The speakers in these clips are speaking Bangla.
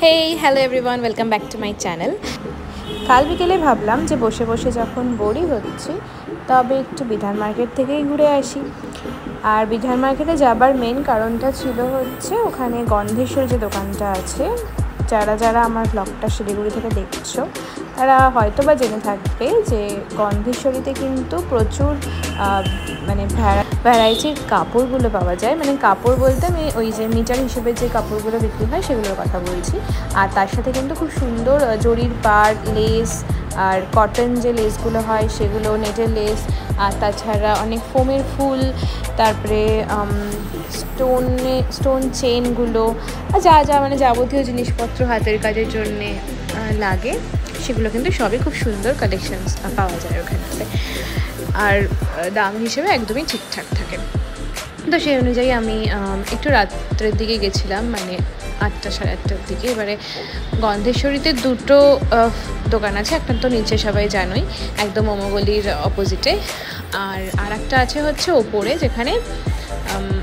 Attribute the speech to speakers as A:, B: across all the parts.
A: Hey hello everyone, welcome back to my channel. কাল বিকেলে ভাবলাম যে বসে বসে যখন বোরই হচ্ছি তবে একটু বিধান মার্কেট থেকেই ঘুরে আসি। আর বিধান মার্কেটে যাবার মেন কারণটা ছিল হচ্ছে ওখানে গন্ধেশ্বর যে দোকানটা আছে, যারা যারা আমার ব্লগটা শিলিগুড়ি থেকে দেখছো তারা হয়তো বা জেনে থাকবে যে গন্ধেশ্বরীতে কিন্তু প্রচুর মানে ভ্যারাইটির কাপড়গুলো পাওয়া যায়। মানে কাপড় বলতে আমি ওই যে মিটার হিসেবে যে কাপড়গুলো বিক্রি হয় সেগুলোর কথা বলছি। আর তার সাথে কিন্তু খুব সুন্দর জরির পাড়, লেস আর কটন যে লেসগুলো হয় সেগুলো, নেটের লেস, আর তাছাড়া অনেক ফোমের ফুল, তারপরে স্টোন চেনগুলো আর যা যা মানে যাবতীয় জিনিসপত্র হাতের কাজের জন্যে লাগে সেগুলো কিন্তু সবই খুব সুন্দর কালেকশনস পাওয়া যায় ওখানে। আর দাম হিসেবে একদমই ঠিকঠাক থাকে। তো সেই অনুযায়ী আমি একটু রাত্রের দিকে গেছিলাম, মানে 8টা সাড়ে 8টার দিকে। এবারে গন্ধেশ্বরীতে দুটো দোকান আছে, একটা তো নিচে সবাই জানোই একদম মোমোগলির অপোজিটে, আর একটা আছে হচ্ছে ওপরে, যেখানে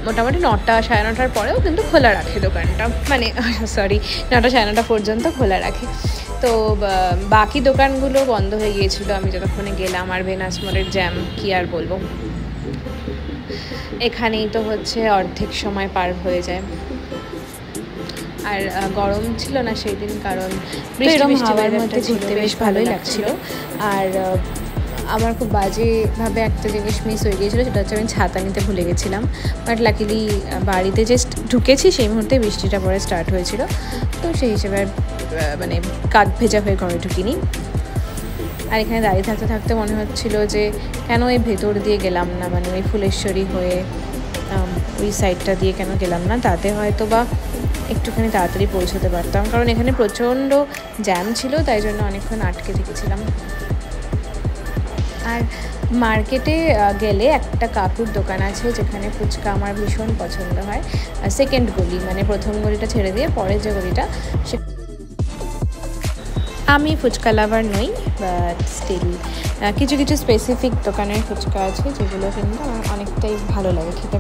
A: মোটামুটি 9টা সাড়ে 9টার পরেও কিন্তু খোলা রাখে দোকানটা, মানে 9টা সাড়ে 9টা পর্যন্ত খোলা রাখে। তো বাকি দোকানগুলো বন্ধ হয়ে গিয়েছিলো আমি যতক্ষণে গেলাম। আর ভেনাস মোড়ের জ্যাম কি আর বলবো, এখানেই তো হচ্ছে অর্ধেক সময় পার হয়ে যায়। আর গরম ছিল না সেই দিন, কারণ বৃষ্টি হাওয়ার মধ্যে ঘুরতে বেশ ভালোই লাগছিল। আর আমার খুব বাজেভাবে একটা জিনিস মিস হয়ে গিয়েছিলো, সেটা হচ্ছে আমি ছাতা নিতে ভুলে গেছিলাম। বাট লাকিলি বাড়িতে যে ঢুকেছি সেই মুহূর্তে বৃষ্টিটা পরে স্টার্ট হয়েছিল, তো সেই হিসেবে মানে কাক ভেজা হয়ে ঘরে ঢুকিনি। আর এখানে দাঁড়িয়ে থাকতে থাকতে মনে হচ্ছিলো যে কেন এই ভেতর দিয়ে গেলাম না, মানে ওই ফুলেশ্বরী হয়ে ওই সাইডটা দিয়ে কেন গেলাম না, তাতে হয়তো বা একটুখানি তাড়াতাড়ি পৌঁছতে পারতাম, কারণ এখানে প্রচণ্ড জ্যাম ছিল, তাই জন্য অনেকক্ষণ আটকে থেকেছিলাম। আর মার্কেটে গেলে একটা কাকুর দোকান আছে যেখানে ফুচকা আমার ভীষণ পছন্দ হয়। সেকেন্ড গলি, মানে প্রথম গলিটা ছেড়ে দিয়ে পরের যে গলিটা, সে আমি ফুচকা লাভার নই, বাট স্টিল কিছু কিছু স্পেসিফিক দোকানের ফুচকা আছে যেগুলো কিন্তু আমার অনেকটাই ভালো লাগে খেতে।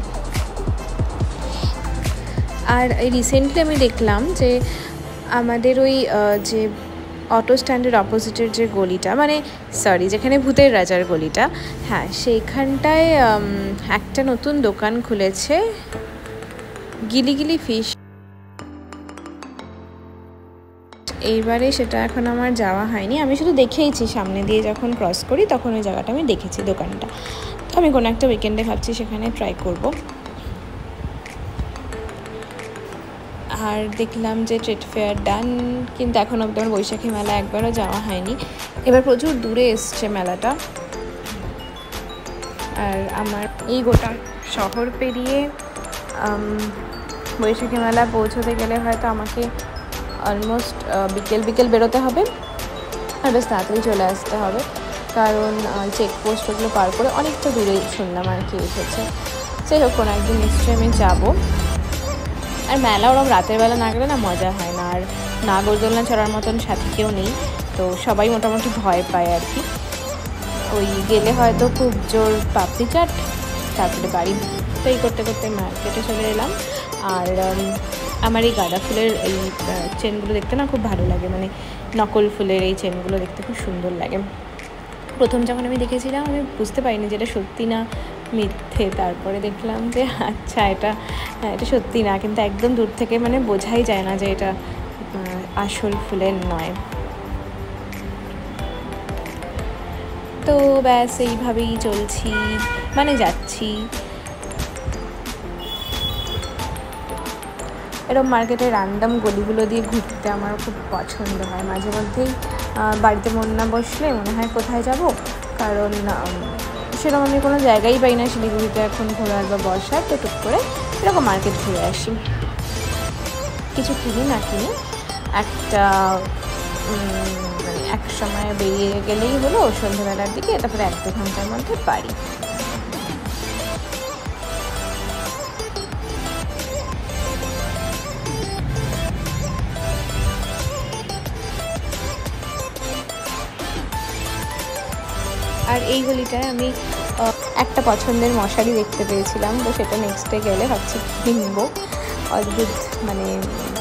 A: আর এই রিসেন্টলি আমি দেখলাম যে আমাদের ওই যে অটো স্ট্যান্ডের অপোজিটের যে গলিটা, মানে যেখানে ভূতের রাজার গলিটা, হ্যাঁ সেইখানটায় একটা নতুন দোকান খুলেছে, গিলি ফিশ। এইবারে সেটা এখন আমার যাওয়া হয়নি, আমি শুধু দেখেইছি সামনে দিয়ে যখন ক্রস করি তখন ওই জায়গাটা আমি দেখেছি দোকানটা। তো আমি কোনো একটা উইকেন্ডে ভাবছি সেখানে ট্রাই করব। আর দেখলাম যে ট্রেড ফেয়ার ডান, কিন্তু এখন অব্দি আমার বৈশাখী মেলা একবারও যাওয়া হয়নি। এবার প্রচুর দূরে এসছে মেলাটা। আর আমার এই গোটা শহর পেরিয়ে বৈশাখী মেলা পৌঁছতে গেলে হয়তো আমাকে অলমোস্ট বিকেল বেরোতে হবে, আর বেশ তাড়াতাড়ি চলে আসতে হবে, কারণ চেকপোস্টগুলো পার করে অনেকটা দূরে শুনলাম আর কি এসেছে। সেই হোক, কোনো একদিন নিশ্চয়ই আমি যাবো। আর মেলা ওরকম রাতের বেলা না গেলে না মজা হয় না, আর নাগরদোলনা চড়ার মতন সাথে কেউ নেই, তো সবাই মোটামুটি ভয় পায় আর কি। ওই গেলে হয়তো খুব জোর পাপড়ি চাট, তারপরে বাড়ি তো এই করতে করতে মার্কেটে চলে এলাম। আর আমার এই গাঁদা ফুলের এই চেনগুলো দেখতে না খুব ভালো লাগে, মানে নকল ফুলের এই চেনগুলো দেখতে খুব সুন্দর লাগে। প্রথম যখন আমি দেখেছিলাম আমি বুঝতে পারিনি যে এটা সত্যি না মিথ্যে, তারপরে দেখলাম যে আচ্ছা এটা সত্যি না, কিন্তু একদম দূর থেকে মানে বোঝাই যায় না যে এটা আসল ফুলের নয়। তো ব্যাস এইভাবেই চলছি, মানে যাচ্ছি। এরকম মার্কেটের র্যান্ডম গলিগুলো দিয়ে ঘুরতে আমার খুব পছন্দ হয়। মাঝে মধ্যেই বাড়িতে মন না বসলে মনে হয় কোথায় যাব, কারণ সেরকম আমি কোনো জায়গাই পাই না শিলিগুড়িতে এখন ঘোরার বা বসার, তো টুক করে এরকম মার্কেট ঘুরে আসি। কিছু কিনি না কিনি একটা মানে এক সময় বেরিয়ে গেলেই হলো সন্ধ্যেবেলার দিকে, তারপরে 1-2 ঘন্টার মধ্যে বাড়ি। আর এই গলিটায় আমি একটা পছন্দের মশারি দেখতে পেয়েছিলাম, তো সেটা নেক্সট ডে গেলে ভাবছি কিনবো। অদ্ভুত মানে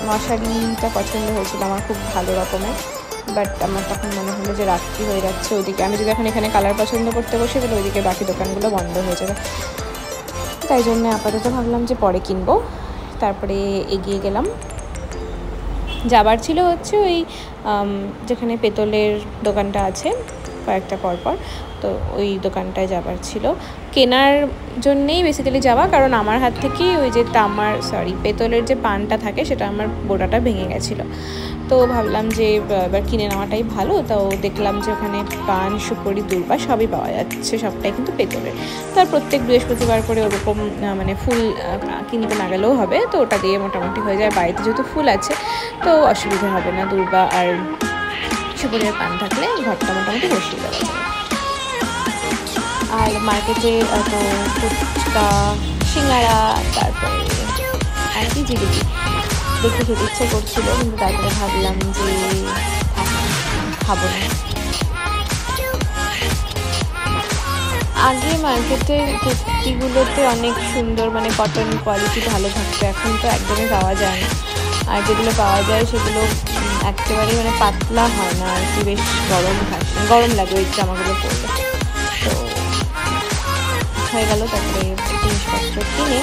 A: মশারিটা পছন্দ হয়েছিল আমার খুব ভালো রকমের। বাট আমার তখন মনে হলো যে রাত্রি হয়ে যাচ্ছে, ওইদিকে আমি যদি এখন এখানে কালার পছন্দ করতে বসে তাহলে ওইদিকে বাকি দোকানগুলো বন্ধ হয়ে যাবে, তাই জন্য আপাতত ভাবলাম যে পরে কিনবো। তারপরে এগিয়ে গেলাম। যাবার ছিল হচ্ছে ওই যেখানে পেতলের দোকানটা আছে কয়েকটা পরপর, তো ওই দোকানটায় যাবার ছিল। কেনার জন্যেই বেসিক্যালি যাওয়া, কারণ আমার হাত থেকে ওই যে পেতলের যে পানটা থাকে সেটা আমার বোটাটা ভেঙে গেছিলো। তো ভাবলাম যে এবার কিনে নেওয়াটাই ভালো। তো দেখলাম যে ওখানে পান, সুপারি, দূর্বা সবই পাওয়া যাচ্ছে, সবটাই কিন্তু পেতলের। তার প্রত্যেক বৃহস্পতিবার করে ওরকম মানে ফুল কিনতে না গেলেও হবে, তো ওটা দিয়ে মোটামুটি হয়ে যায়। বাড়িতে যেহেতু ফুল আছে তো অসুবিধা হবে না, দূর্বা আর সুপারির পান থাকলে ঘরটা মোটামুটি বসিয়ে দেওয়া যাবে। আর মার্কেটে তো ফুচকা, সিঙ্গাড়া, তারপরে আর কি জিলিপি দেখতে খেতে ইচ্ছে করছিল, কিন্তু তারপরে ভাবলাম যে খাবো না। আগে মার্কেটের কুর্তিগুলোতে অনেক সুন্দর মানে কটন কোয়ালিটি ভালো থাকতো, এখন তো একদমই পাওয়া যায় না। আর যেগুলো পাওয়া যায় সেগুলো একেবারেই মানে পাতলা হয় না আর কি, বেশ গরম লাগে ওই জামাগুলো পরলে। তো হয়ে গেল, তারপরে জিনিসপত্র কিনে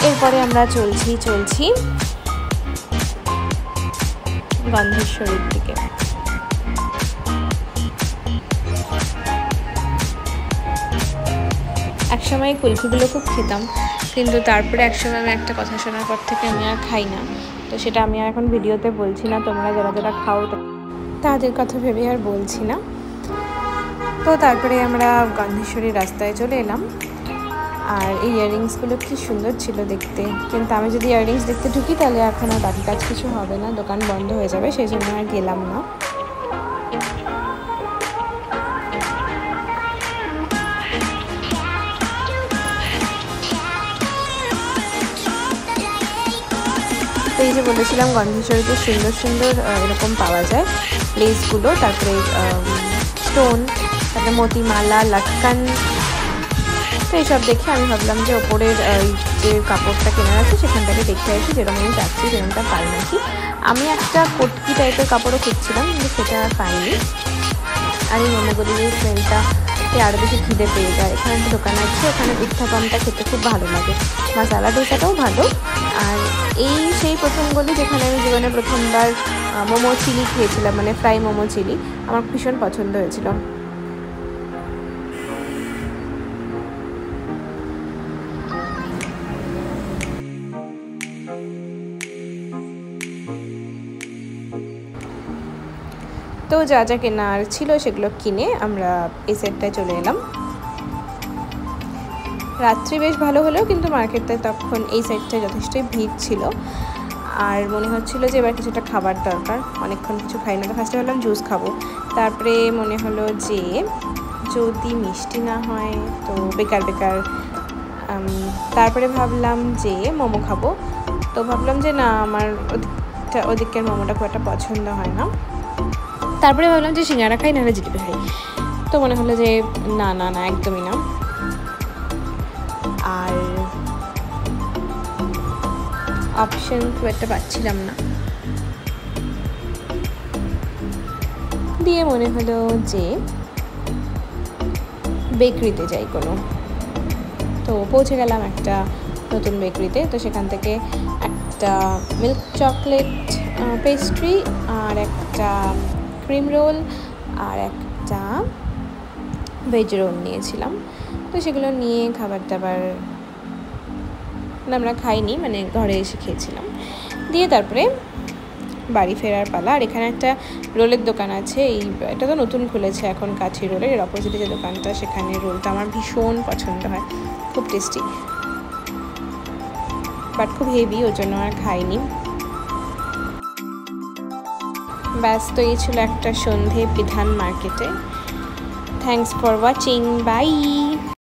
A: এরপরে আমরা চলছি গন্ধেশ্বরীর দিকে। একসময় কুলফিগুলো খুব খেতাম, কিন্তু তারপরে একসময় আমি একটা কথা শোনার পর থেকে আমি আর খাই না। তো সেটা আমি আর এখন ভিডিওতে বলছি না, তোমরা যারা খাও তাদের কথা ভেবে আর বলছি না। তো তারপরে আমরা গন্ধেশ্বরী রাস্তায় চলে এলাম। আর এই ইয়াররিংসগুলো কি সুন্দর ছিল দেখতে, কিন্তু আমি যদি ইয়াররিংস দেখতে ঢুকি তাহলে এখন আর বাকি কাজ কিছু হবে না, দোকান বন্ধ হয়ে যাবে, সেই জন্য আর গেলাম না। তো এই যে বলেছিলাম গন্ধেশ্বরীতে সুন্দর সুন্দর এরকম পাওয়া যায় লেসগুলো, তারপরে স্টোন, তারপরে মতিমালা, লটকান। তো এইসব দেখে আমি ভাবলাম যে ওপরের যে কাপড়টা কেনার আছে সেখান থেকে দেখে আসি, যেরকম আমি চাচ্ছি যেরকমটা পাই নাকি। আমি একটা কটকি টাইপের কাপড়ও খুঁজছিলাম, কিন্তু সেটা পাইনি। আর এই মোমোগুলির স্মেলটা আরও বেশি খিদে পেয়ে যায়। এখানে একটা দোকান আছে, ওখানে উত্থাপামটা খেতে খুব ভালো লাগে, মশলা ডোসাটাও ভালো। আর এই সেই প্রথম গলি যেখানে আমি জীবনে প্রথমবার মোমো চিলি খেয়েছিলাম, মানে ফ্রাই মোমো চিলি, আমার ভীষণ পছন্দ হয়েছিল। তো যা যা কেনার ছিল সেগুলো কিনে আমরা এই সাইডটায় চলে এলাম। রাত্রি বেশ ভালো হলেও কিন্তু মার্কেটটায় তখন এই সাইডটায় যথেষ্টই ভিড় ছিল। আর মনে হচ্ছিল যে এবার কিছুটা খাবার দরকার, অনেকক্ষণ কিছু খাই না। তো ফার্স্টে ভাবলাম জুস খাবো, তারপরে মনে হলো যে যদি মিষ্টি না হয় তো বেকার। তারপরে ভাবলাম যে মোমো খাবো, তো ভাবলাম যে না, আমার ওদিকের মোমোটা খুব একটা পছন্দ হয় না। তারপরে ভাবলাম যে সিঙ্গাড়া খাই, নাহলে জিলিপি খাই। তো মনে হলো যে না একদমই না। আর অপশন খুব একটা পাচ্ছিলাম না, দিয়ে মনে হলো যে বেকারিতে যাই কোনো। তো পৌঁছে গেলাম একটা নতুন বেকারিতে। তো সেখান থেকে একটা মিল্ক চকলেট পেস্ট্রি, আর একটা ক্রিম রোল, আর একটা ভেজ রোল নিয়েছিলাম। তো সেগুলো নিয়ে খাবার দাবার আমরা খাইনি, মানে ঘরে এসে খেয়েছিলাম। দিয়ে তারপরে বাড়ি ফেরার পালা। আর এখানে একটা রোলের দোকান আছে, এটা তো নতুন খুলেছে এখন, কাঠি রোলের। এর অপোজিটে যে দোকানটা, সেখানে রোলটা আমার ভীষণ পছন্দ হয়, খুব টেস্টি, বাট খুব হেভি, ওর জন্য আর খাইনি। ব্যাস, তো এই ছিল একটা সন্ধে বিধান মার্কেটে। Thanks for watching, by.